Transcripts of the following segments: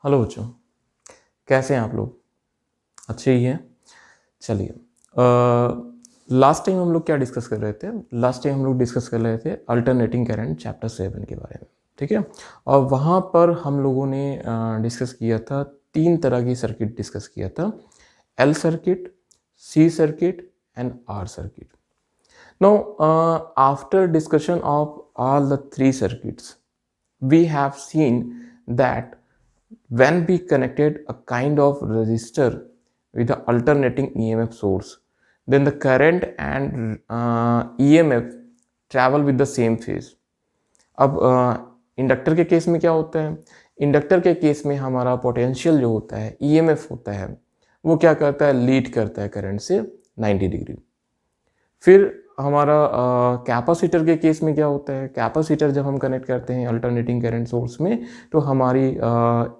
Hello बच्चों, कैसे हैं आप लोग? अच्छे ही हैं। चलिए, लास्ट टाइम हम लोग क्या डिस्कस कर रहे थे? लास्ट टाइम हम लोग डिस्कस कर रहे थे अल्टरनेटिंग करंट चैप्टर 7 के बारे में, ठीक है। और वहाँ पर हम लोगों ने डिस्कस किया था, 3 तरह की सर्किट डिस्कस किया था, L circuit, C circuit and R circuit. Now, after discussion of all the 3 circuits, we have seen that when we connected a kind of resistor with the alternating EMF source, then the current and EMF travel with the same phase. अब inductor के case में क्या होता है? Inductor के case में हमारा potential जो होता है, EMF होता है, वो क्या करता है? लीड करता है करंट से 90 डिग्री। फिर हमारा कैपेसिटर के केस में क्या होता है? कैपेसिटर जब हम कनेक्ट करते हैं अल्टरनेटिंग करंट सोर्स में, तो हमारी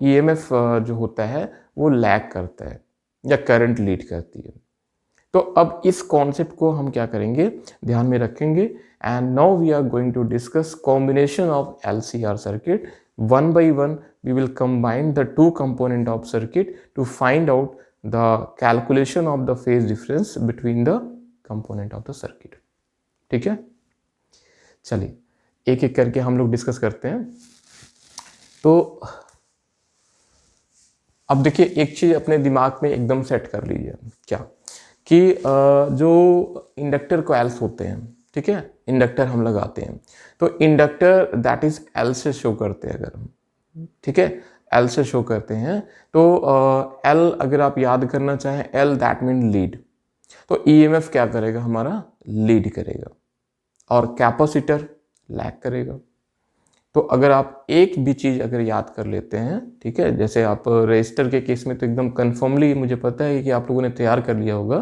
ईएमएफ जो होता है वो लैग करता है या करंट लीड करती है। तो अब इस कॉन्सेप्ट को हम क्या करेंगे, ध्यान में रखेंगे। And now we are going to discuss combination of LCR circuit one by one. We will combine the two component of circuit to find out the calculation of the phase difference between the component of the circuit. ठीक है, चलिए एक एक करके हम लोग discuss करते हैं। तो अब देखिए, एक चीज अपने दिमाग में एकदम सेट कर लीजिए, क्या कि जो इंडक्टर कॉइल्स होते हैं, ठीक है, इंडक्टर हम लगाते हैं, तो इंडक्टर दैट इज एल से शो करते हैं। अगर हम, ठीक है, एल से शो करते हैं, तो एल अगर आप याद करना चाहें, एल दैट मीन लीड। तो ईएमएफ क्या करेगा? हमारा लीड करेगा और कैपेसिटर लैग करेगा। तो अगर आप एक भी चीज़ अगर याद कर लेते हैं, ठीक है, जैसे आप रजिस्टर के केस में तो एकदम कन्फर्मली मुझे पता है कि आप लोगों ने तैयार कर लिया होगा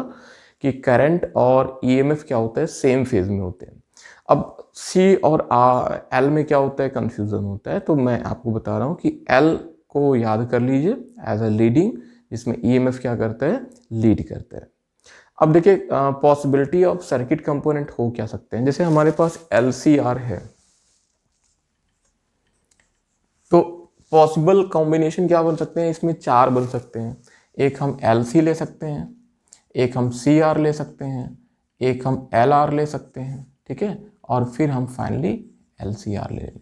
कि करंट और ईएमएफ क्या होता है, सेम फेज में होते हैं। अब सी और एल में क्या होता है, कन्फ्यूज़न होता है। तो मैं आपको बता रहा हूँ कि एल को याद कर लीजिए एज अ लीडिंग, जिसमें ईएमएफ क्या करता है, लीड करता है। अब देखिए, पॉसिबिलिटी ऑफ सर्किट कंपोनेंट हो क्या सकते हैं। जैसे हमारे पास एलसीआर है, तो पॉसिबल कॉम्बिनेशन क्या बन सकते हैं? इसमें 4 बन सकते हैं। एक हम एलसी ले सकते हैं, एक हम सी आर ले सकते हैं, एक हम एल आर ले सकते हैं, ठीक है, और फिर हम फाइनली एल सी आर ले लेंगे।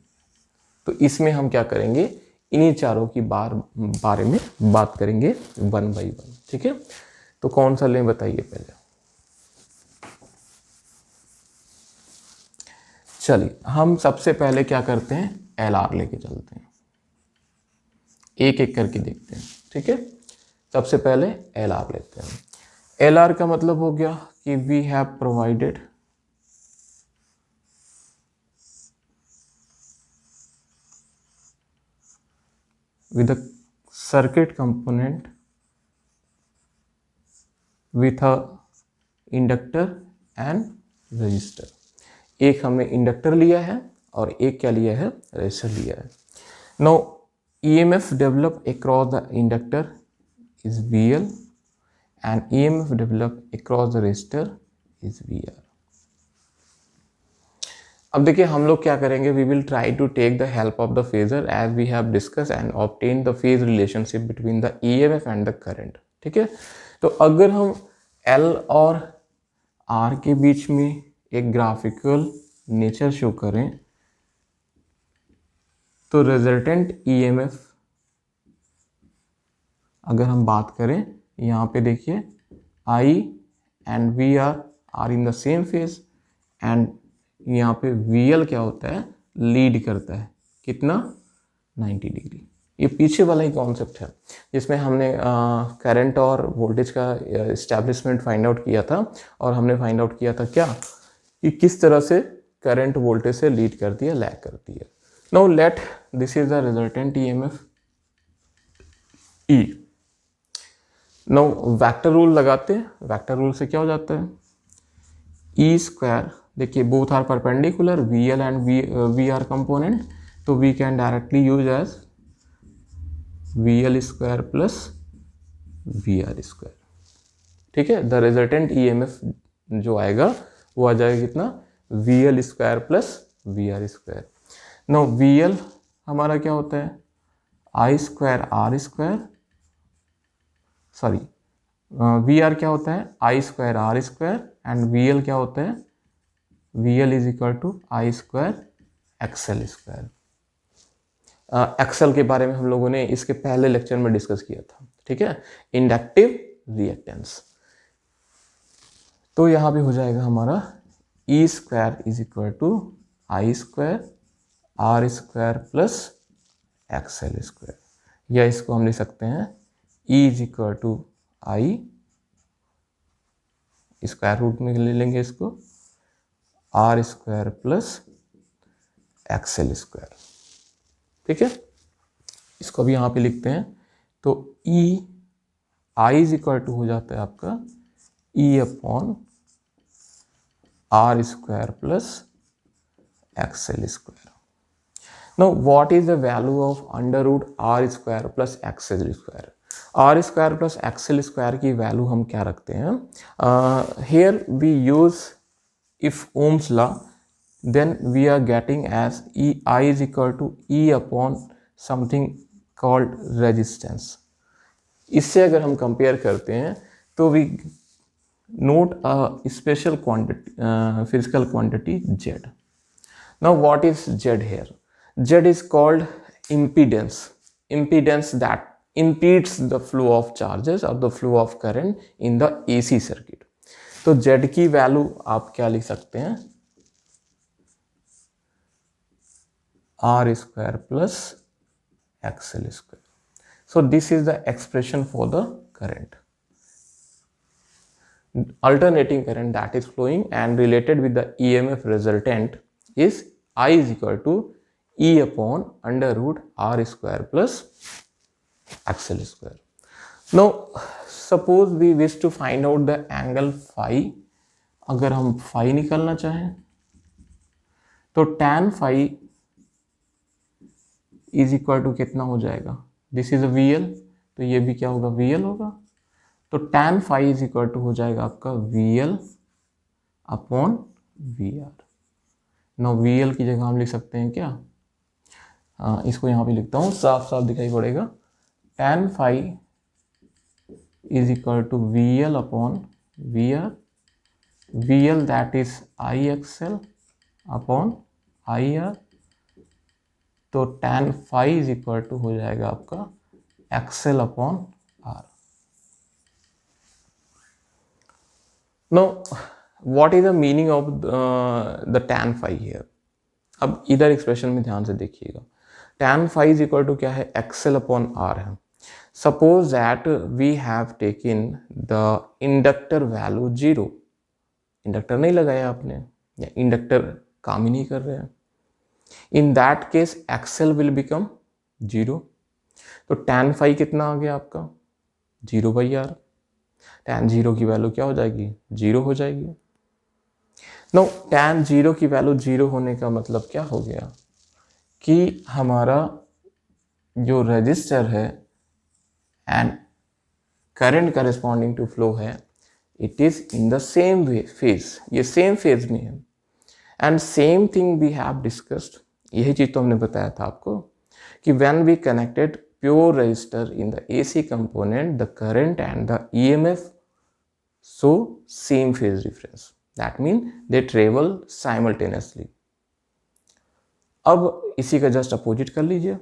तो इसमें हम क्या करेंगे, इन्हीं चारों की बारे में बात करेंगे वन बाई वन, ठीक है। तो कौन सा लें बताइए पहले। चलिए, हम सबसे पहले क्या करते हैं, एल आर लेके चलते हैं, एक एक करके देखते हैं, ठीक है। सबसे पहले एल आर लेते हैं। एल आर का मतलब हो गया कि we have provided with a circuit component with a inductor and resistor। एक हमने इंडक्टर लिया है और एक क्या लिया है, रेजिस्टर लिया है। Now EMF developed across the inductor is VL and EMF developed across the resistor is VR। अब देखिए, हम लोग क्या करेंगे, we will try to take the help of the phasor as we have discuss and obtain the phase relationship between the EMF and the current, ठीक है। तो अगर हम L और R के बीच में एक ग्राफिकल नेचर शो करें, तो रिजल्टेंट EMF अगर हम बात करें, यहाँ पे देखिए I and VR are in the same phase, and यहाँ पे VL क्या होता है, लीड करता है, कितना, 90 डिग्री। ये पीछे वाला ही कॉन्सेप्ट है जिसमें हमने करंट और वोल्टेज का एस्टैब्लिशमेंट फाइंड आउट किया था, और हमने फाइंड आउट किया था क्या, कि किस तरह से करंट वोल्टेज से लीड करती है, लैग करती है। Now let this is the resultant EMF E। Now vector rule लगाते हैं। वेक्टर रूल से क्या हो जाता है, ई स्क्वायर, देखिए both are perpendicular, VL and VR component, तो we can directly use as VL square plus VR square, ठीक है। द रिजल्टेंट EMF जो आएगा वो आ जाएगा कितना, VL square plus VR square. Now VL हमारा क्या होता है, I square R square, sorry V R क्या होता है I square R square, and V L क्या होता है V L is equal to I square XL square. XL के बारे में हम लोगों ने इसके पहले लेक्चर में डिस्कस किया था, ठीक है, इंडक्टिव रिएक्टेंस। तो यहां पे हो जाएगा हमारा E square is equal to I square R square plus XL square, या इसको हम लिख सकते हैं E is equal to I, square root में ले लेंगे इसको, R square plus XL square, ठीक है। इसको भी यहाँ पे लिखते हैं, तो E I is equal to हो जाता है आपका E upon R square plus XL square. Now what is the value of under root R square plus XL square? R square plus XL square की वैल्यू हम क्या रखते हैं, here we use if Ohm's law, then we are getting as I is equal to E upon something called resistance। इससे अगर हम compare करते हैं तो we note a special quantity, physical quantity Z। Now what is Z here? Z is called impedance, impedance that impedes the flow of charges or the flow of current in the AC circuit। तो Z की value आप क्या लिख सकते हैं, R square plus XL square। So this is the expression for the current, alternating current that is flowing, and related with the EMF resultant is I is equal to E upon under root R square plus XL square। Now suppose we wish to find out the angle phi। अगर हम phi निकालना चाहें तो tan phi is equal to कितना हो जाएगा, this is V L, तो ये भी क्या होगा वी एल होगा, तो tan phi is equal to हो जाएगा आपका V L upon V R. Now V L की जगह हम लिख सकते हैं क्या, इसको यहाँ पे लिखता हूँ, साफ साफ दिखाई पड़ेगा, tan phi is equal to V L upon V R, V L that is I XL upon I R, तो tan phi is equal to हो जाएगा आपका XL upon R. Now what is the meaning of the tan phi here? अब इधर expression में ध्यान से देखिएगा, tan phi is equal to क्या है, एक्सएल अपॉन आर है। Suppose that we have taken the inductor value 0, inductor नहीं लगाया आपने या इंडक्टर काम ही नहीं कर रहे हैं, in that case XL will become 0। तो tan फाई कितना आ गया आपका 0/r, tan 0 की वैल्यू क्या हो जाएगी 0 हो जाएगी। नो tan 0 की वैल्यू 0 होने का मतलब क्या हो गया कि हमारा जो रजिस्टर है and current corresponding to flow है, it is in the same phase, ये सेम फेज में है। And same thing we have discussed, यही चीज तो हमने बताया था आपको कि when we connected pure register in the AC component, the current and the EMF show same phase difference, that mean they travel simultaneously. अब इसी का जस्ट अपोजिट कर लीजिए,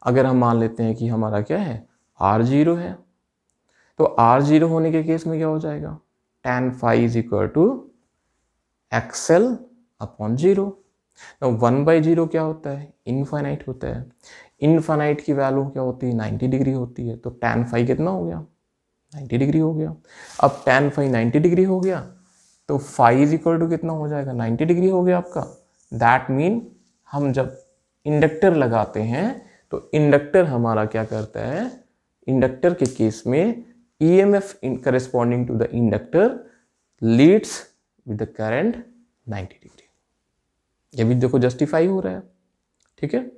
अगर हम मान लेते हैं कि हमारा क्या है R0 है, तो R0 होने के केस में क्या हो जाएगा, tan phi is equal to XL upon 0। 1/0 क्या होता है, इनफाइनाइट होता है, इनफाइनाइट की वैल्यू क्या होती है 90 डिग्री होती है, तो tan फाई कितना हो गया 90 डिग्री हो गया। अब tan फाई 90 डिग्री हो गया तो फाई इज इक्वल टू कितना हो जाएगा 90 डिग्री हो गया आपका। दैट मीन हम जब इंडक्टर लगाते हैं तो इंडक्टर हमारा क्या करता है, इंडक्टर के केस में EMF corresponding to the inductor leads with the current 90 degree. ये भी देखो जस्टिफाई हो रहा है, ठीक है।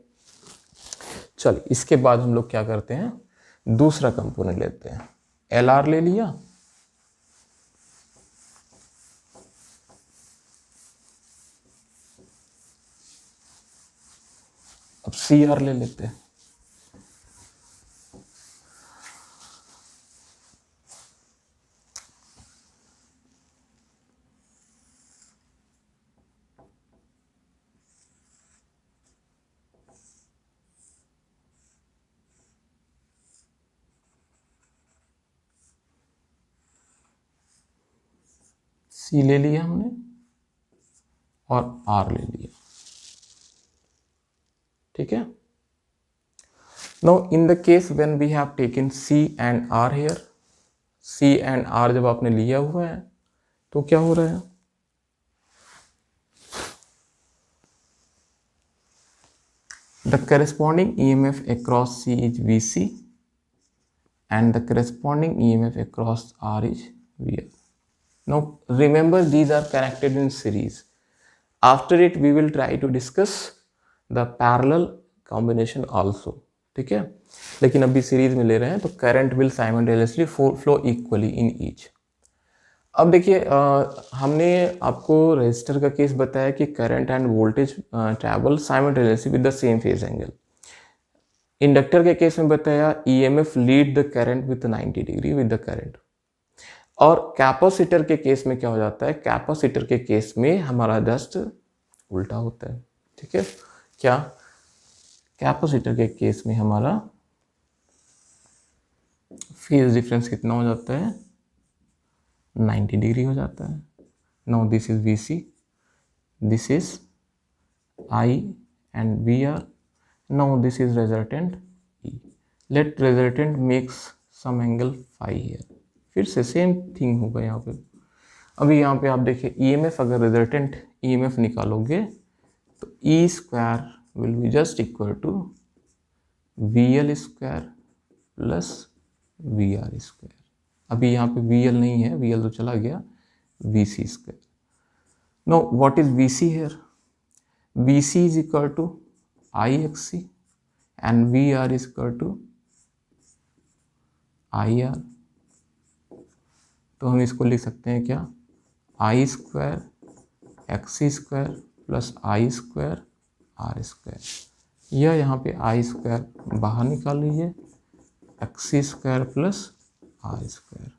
चलिए इसके बाद हम लोग क्या करते हैं, दूसरा कंपोनेंट लेते हैं, LR ले लिया, अब CR ले लेते हैं। C ले लिया हमने और R ले लिया, ठीक है। Now in the case when we have taken C and R here, C and R जब आपने लिया हुआ है तो क्या हो रहा है, the corresponding EMF across C is Vc and the corresponding EMF across R is VL. Now remember these are connected in series. After it we will try to discuss the parallel combination also, ठीक है, लेकिन अभी series में ले रहे हैं तो current will simultaneously flow equally in each. अब देखिए हमने आपको रेजिस्टर का केस बताया कि current end voltage travel simultaneously with the same phase angle. Inductor के केस में बताया EMF lead the current with 90 degree with the current. और कैपेसिटर के केस में क्या हो जाता है, कैपेसिटर के केस में हमारा जस्ट उल्टा होता है, ठीक है। क्या, कैपेसिटर के केस में हमारा फेज डिफरेंस कितना हो जाता है, 90 डिग्री हो जाता है। Now this is VC, this is I and VR. Now this is resultant E. Let resultant makes some angle phi here. फिर से सेम थिंग होगा यहाँ पे। अभी यहाँ पे आप देखिए EMF, अगर रिजल्टेंट EMF निकालोगे तो E square will be just equal to VL square plus VR square. अभी यहाँ पे VL नहीं है, VL तो चला गया, VC square. No what is VC here, VC is equal to IXC and VR is equal to IR। तो हम इसको लिख सकते हैं क्या, I square XC square plus I square R square, या यहाँ पे I स्क्वायर बाहर निकाल लीजिए, XC square plus R square,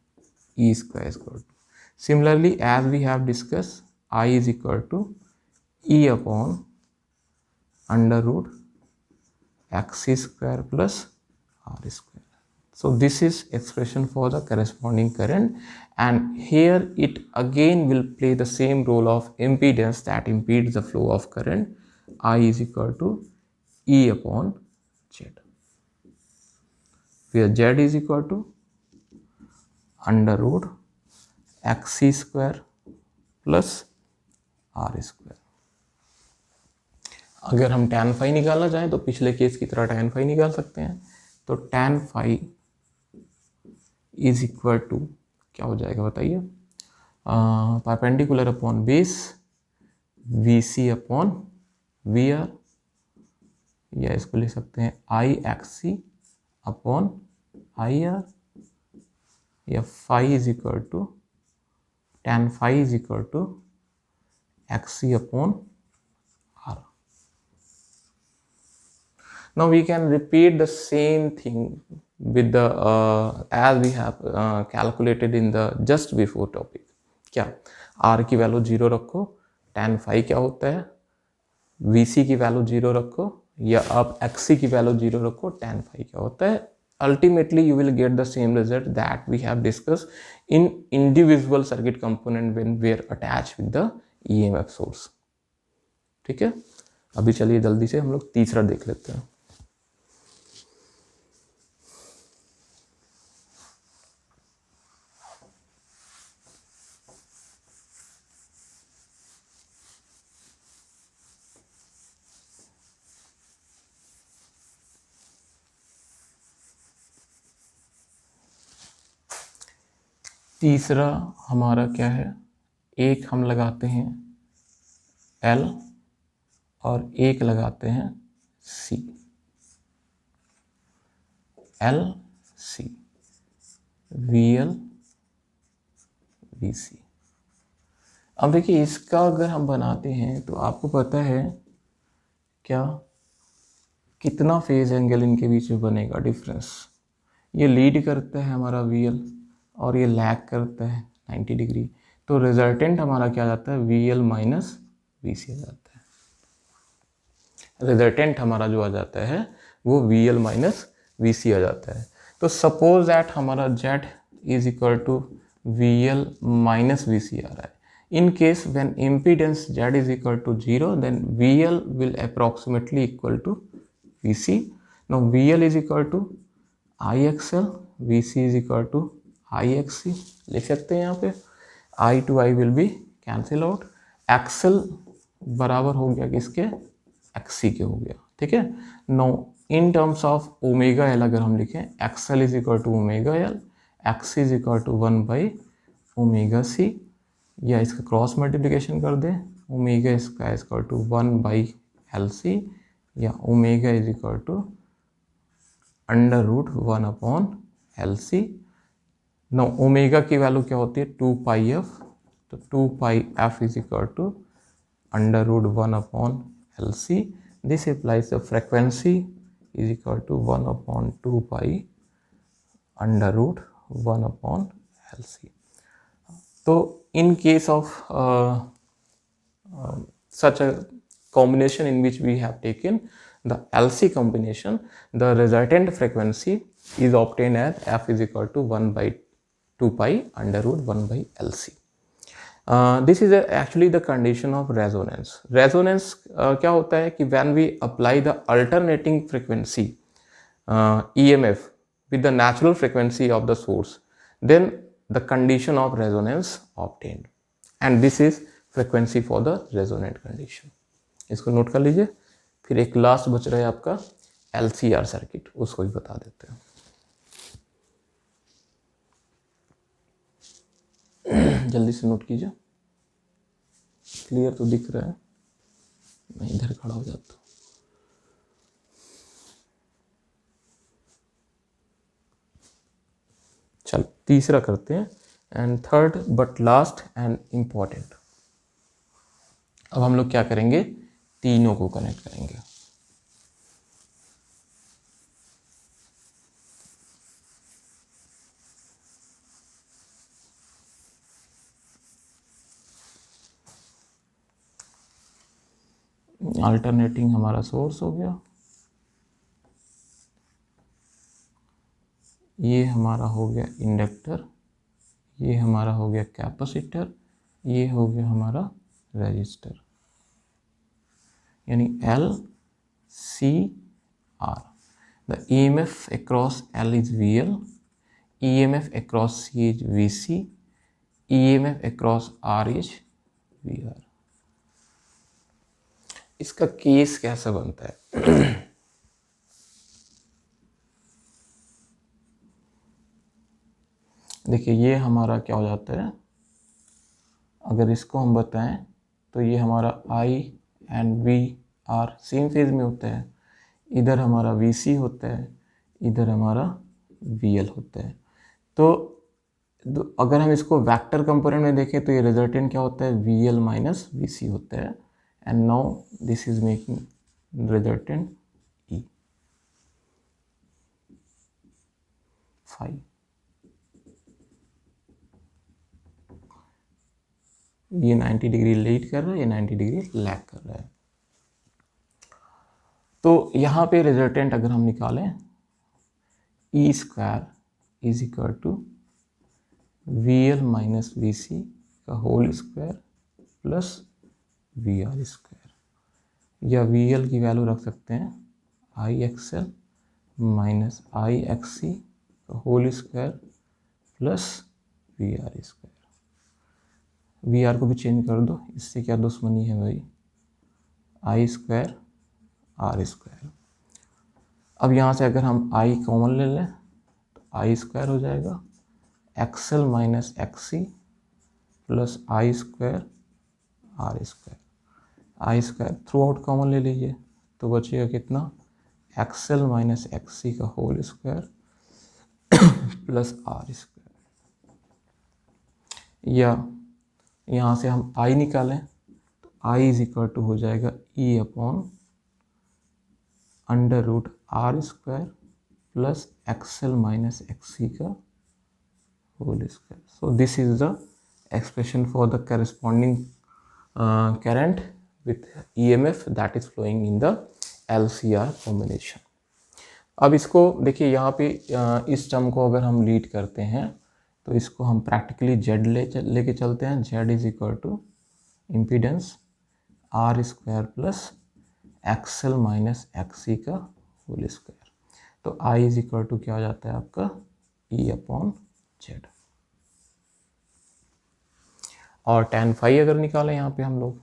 E square is equal to, similarly as we have discuss I is equal to E upon under root XC square plus R square. So this is expression for the corresponding current, and here it again will play the same role of impedance that impedes the flow of current. I is equal to E upon Z, where Z is equal to under root XC square plus R square। अगर हम tan phi निकालना चाहें तो पिछले case की तरह tan phi निकाल सकते हैं। तो tan phi is equal to क्या हो जाएगा बताइए, perpendicular upon base VC upon VR, या इसको लिख सकते हैं IXC अपॉन IR, या phi is equal to tan phi is equal to XC upon R। Now we can repeat the same thing with the as we have calculated in the just before topic। क्या, R की value 0 रखो, tan phi क्या होता है, VC की value 0 रखो, या आप XC की वैल्यू 0 रखो, tan phi क्या होता है। Ultimately you will get the same result that we have discussed in individual circuit component when we are attached with the EMF source, ठीक है। अभी चलिए जल्दी से हम लोग तीसरा देख लेते हैं। तीसरा हमारा क्या है, एक हम लगाते हैं L और एक लगाते हैं C, L C, VL VC। अब देखिए इसका अगर हम बनाते हैं तो आपको पता है क्या, कितना फेज एंगल इनके बीच में बनेगा डिफरेंस। ये लीड करता है हमारा VL और ये लैग करता है 90 डिग्री, तो रिजल्टेंट हमारा क्या जाता है, VL माइनस VC आ जाता है। रिजल्टेंट हमारा जो आ जाता है वो VL माइनस VC आ जाता है। तो सपोज दैट हमारा Z is equal to VL minus VC आ रहा है, In case when impedance Z is equal to 0, then VL will approximately equal to VC. Now VL is equal to IXL, VC is equal to IXC. लिख सकते हैं यहाँ पे I to I will be cancel out. XL बराबर हो गया किसके, XC के हो गया, ठीक है. Now in terms of omega L अगर हम लिखें, XL is equal to omega L, XC is equal to 1 by omega C, या इसका क्रॉस मल्टीप्लिकेशन कर दें, ओमेगा इसका is equal to 1 by L C, या omega is equal to under root 1 upon L C. Now omega की value क्या होती है, 2 पाई एफ, तो 2 pi F is equal to under root 1 upon L C. This implies the frequency is equal to 1 upon 2 pi under root 1 upon L C. तो in case of such a combination in which we have taken the LC combination, the resultant frequency is obtained as f is equal to 1 by 2 pi under root 1 by LC. This is actually the condition of resonance. Resonance क्या होता है कि when we apply the alternating frequency EMF with the natural frequency of the source, then the condition of resonance obtained, and this is frequency for the resonant condition. इसको note कर लीजिए. फिर एक last बच रहा है आपका LCR सर्किट, उसको भी बता देते हैं. जल्दी से नोट कीजिए. क्लियर तो दिख रहा है, मैं इधर खड़ा हो जाता हूँ. चल तीसरा करते हैं, and third but last and important. अब हम लोग क्या करेंगे, तीनों को कनेक्ट करेंगे. अल्टरनेटिंग हमारा सोर्स हो गया, ये हमारा हो गया इंडक्टर, ये हमारा हो गया कैपेसिटर, ये हो गया हमारा रेजिस्टर, यानी L C R. The EMF across L is VL, EMF across C is VC, EMF across R is VR. इसका केस कैसा बनता है? देखिए ये हमारा क्या हो जाता है, अगर इसको हम बताएं तो ये हमारा I and V are same phase में होता है. इधर हमारा VC होता है, इधर हमारा VL होता है. तो अगर हम इसको वेक्टर कंपोनेंट में देखें तो ये रिजल्टेंट क्या होता है, VL माइनस VC होता है. And now this is making resultant E phi. ये 90 डिग्री लीड कर रहा है, ये 90 डिग्री लैग कर रहा है. तो यहाँ पे रिजल्टेंट अगर हम निकालें, E square is equal to VL minus VC का whole square plus VR square, या VL की वैल्यू रख सकते हैं IXL माइनस IXC का whole square plus VR square. VR को भी चेंज कर दो, इससे क्या दुश्मनी है भाई, I स्क्वायर R स्क्वायर. अब यहाँ से अगर हम I कॉमन ले लें तो I स्क्वायर हो जाएगा XL minus XC plus I square R square. I square throughout common ले लीजिए तो बचेगा कितना, XL माइनस XC का whole square plus R square. या यहाँ से हम I निकालें तो I इज इक्वल टू हो जाएगा E upon under root R square plus XL minus XC का whole square. So this is the expression for the corresponding current with EMF that is flowing in the LCR combination. अब इसको देखिए, यहाँ पे इस term को अगर हम लीड करते हैं तो इसको हम प्रैक्टिकली जेड लेके चलते हैं। Z is equal to impedance R square plus XL minus XC का होल स्क्वायर। तो आई इज इक्वल टू क्या हो जाता है आपका ई अपॉन जेड। और tan फाई अगर निकालें यहाँ पे हम लोग,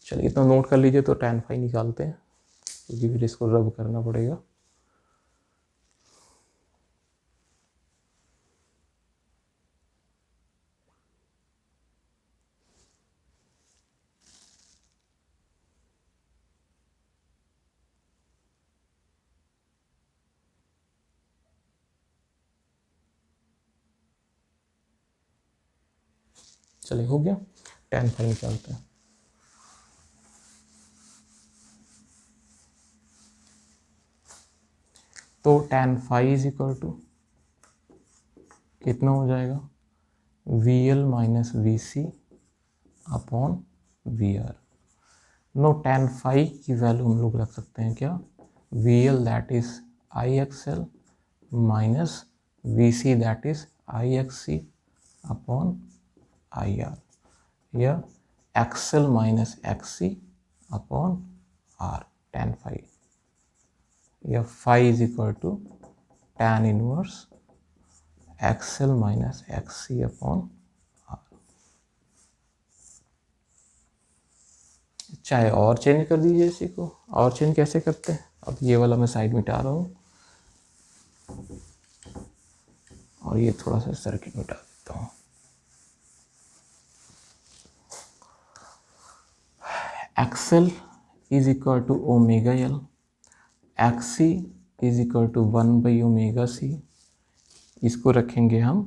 चलिए तो नोट कर लीजिए, तो tan फाई निकालते हैं क्योंकि फिर इसको रब करना पड़ेगा। चलिए हो गया, tan फाई निकालते हैं। तो tan phi is equal to कितना हो जाएगा, V L minus V C upon V R. Now tan phi की वैल्यू हम लोग रख सकते हैं क्या, V L that is I X L minus V C that is I X C upon I R, या XL minus XC upon R tan phi, या phi is equal to tan inverse XL minus XC upon R. चाहे और change कर दीजिए इसी को, और change कैसे करते हैं, अब ये वाला मैं साइड मिटा रहा हूँ और ये थोड़ा सा सर्किट मिटा देता हूँ। XL is equal to omega L, XC is equal to 1/ओमेगा सी, इसको रखेंगे हम,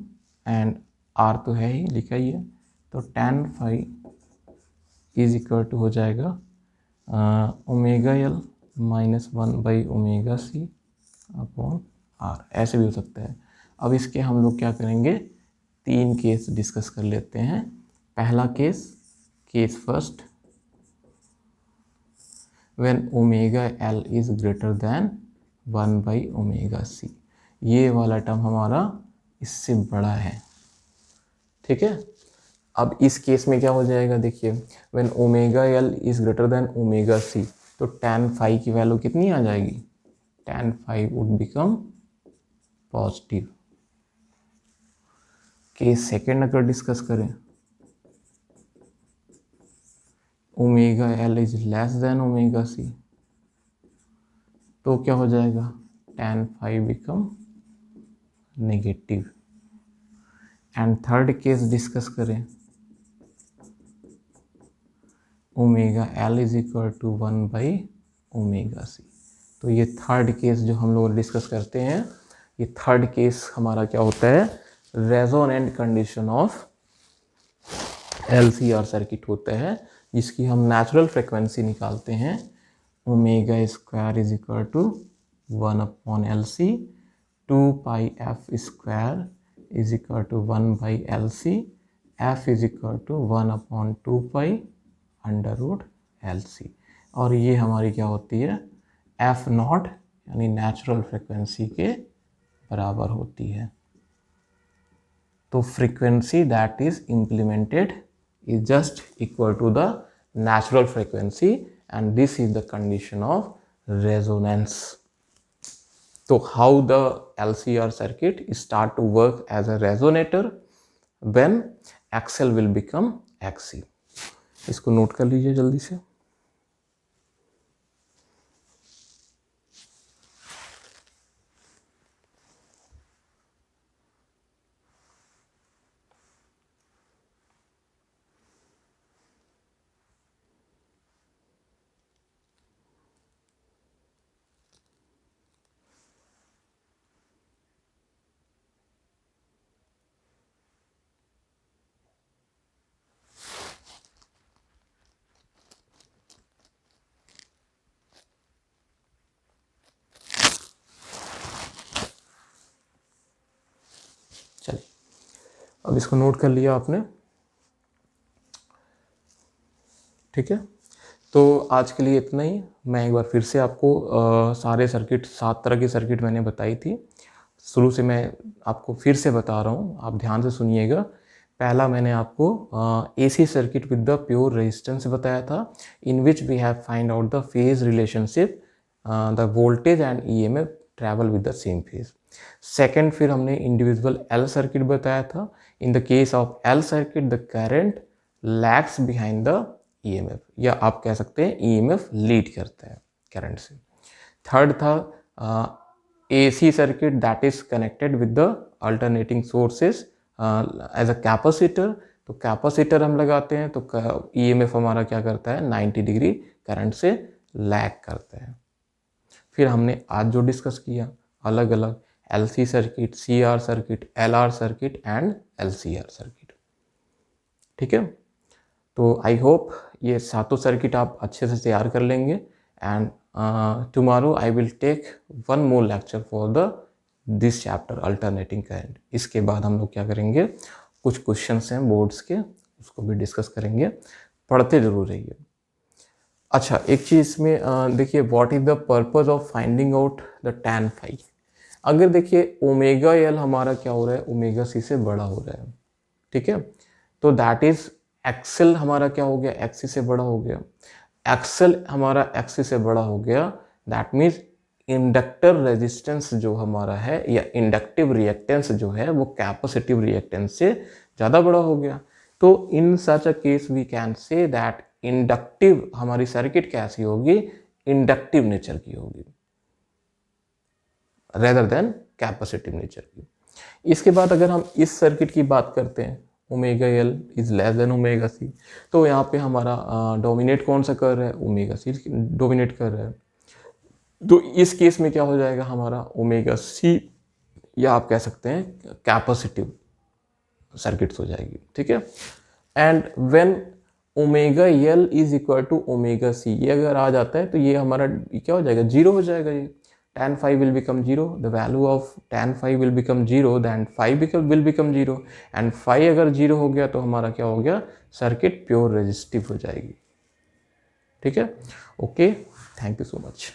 एंड आर तो है ही, लिखा ही है, तो tan phi is equal to हो जाएगा ओमेगा एल माइनस 1/ओमेगा सी अपॉन आर। ऐसे भी हो सकता है। अब इसके हम लोग क्या करेंगे, 3 केस डिस्कस कर लेते हैं। पहला case first, when omega L is greater than 1/ओमेगा सी, ये वाला टर्म हमारा इससे बड़ा है, ठीक है। अब इस केस में क्या हो जाएगा, देखिए when omega L is greater than omega C, तो tan फाई की वैल्यू कितनी आ जाएगी, tan phi would become positive. Case second अगर डिस्कस करें, omega L is less than omega C, तो क्या हो जाएगा, tan phi become negative. And third case discuss करें, omega L is equal to 1/ओमेगा सी, तो ये थर्ड केस जो हम लोग डिस्कस करते हैं, ये थर्ड केस हमारा क्या होता है, resonant condition of LCR circuit होता है, जिसकी हम नेचुरल फ्रिक्वेंसी निकालते हैं, omega square is equal to 1/LC, 2πf square is equal to 1/LC, f is equal to 1/2π √LC, और ये हमारी क्या होती है, f नॉट यानी नेचुरल फ्रिक्वेंसी के बराबर होती है। तो frequency that is implemented is just equal to the natural frequency, and this is the condition of resonance. So how the LCR circuit start to work as a resonator when XL will become XC. इसको note कर लीजिए जल्दी से। चलिए अब इसको note कर लिया आपने, ठीक है। तो आज के लिए इतना ही। मैं एक बार फिर से आपको सारे सर्किट, 7 तरह की सर्किट मैंने बताई थी, शुरू से मैं आपको फिर से बता रहा हूँ, आप ध्यान से सुनिएगा। पहला मैंने आपको AC circuit with the pure resistance बताया था, in which we have find out the phase relationship, the voltage and EMF travel with the same phase. Second फिर हमने इंडिविजुअल L सर्किट बताया था। In the case of L circuit the current lags behind the EMF, या आप कह सकते हैं EMF lead करता है करंट से। थर्ड था AC circuit that is connected with the alternating sources as a capacitor. तो कैपेसिटर हम लगाते हैं तो EMF हमारा क्या करता है, 90 डिग्री करंट से लैग करता है। फिर हमने आज जो डिस्कस किया अलग अलग LC circuit, CR circuit, LR circuit and LCR circuit. ठीक है, तो आई होप ये सातों सर्किट आप अच्छे से तैयार कर लेंगे। And tomorrow I will take one more lecture for the this chapter alternating current. इसके बाद हम लोग क्या करेंगे, कुछ क्वेश्चंस हैं बोर्ड्स के, उसको भी डिस्कस करेंगे, पढ़ते जरूर रहिए। अच्छा, एक चीज़ इसमें देखिए, what is the purpose of finding out the tan phi। अगर देखिए ओमेगा L हमारा क्या हो रहा है, ओमेगा C से बड़ा हो रहा है, ठीक है, तो दैट इज एक्सेल हमारा क्या हो गया, एक्सिस से बड़ा हो गया। एक्सेल हमारा एक्सिस से बड़ा हो गया, दैट मीन्स इंडक्टर रेजिस्टेंस जो हमारा है या इंडक्टिव रिएक्टेंस जो है वो कैपेसिटिव रिएक्टेंस से ज़्यादा बड़ा हो गया। तो in such a case we can say that inductive हमारी सर्किट कैसी होगी, इंडक्टिव नेचर की होगी रेदर देन कैपेसिटिव नेचर की। इसके बाद अगर हम इस सर्किट की बात करते हैं, omega L is less than omega C, तो यहाँ पे हमारा डोमिनेट कौन सा कर रहा है, ओमेगा C डोमिनेट कर रहा है। तो इस केस में क्या हो जाएगा, हमारा ओमेगा C या आप कह सकते हैं कैपेसिटिव सर्किट्स हो जाएगी। ठीक है, and when omega L is equal to omega C, ये अगर आ जाता है तो ये हमारा क्या हो जाएगा, जीरो हो जाएगा। ये tan phi will become 0, the value of tan phi will become 0, then phi will become 0, and phi अगर 0 हो गया तो हमारा क्या हो गया, सर्किट प्योर रेजिस्टिव हो जाएगी। ठीक है, okay, thank you so much.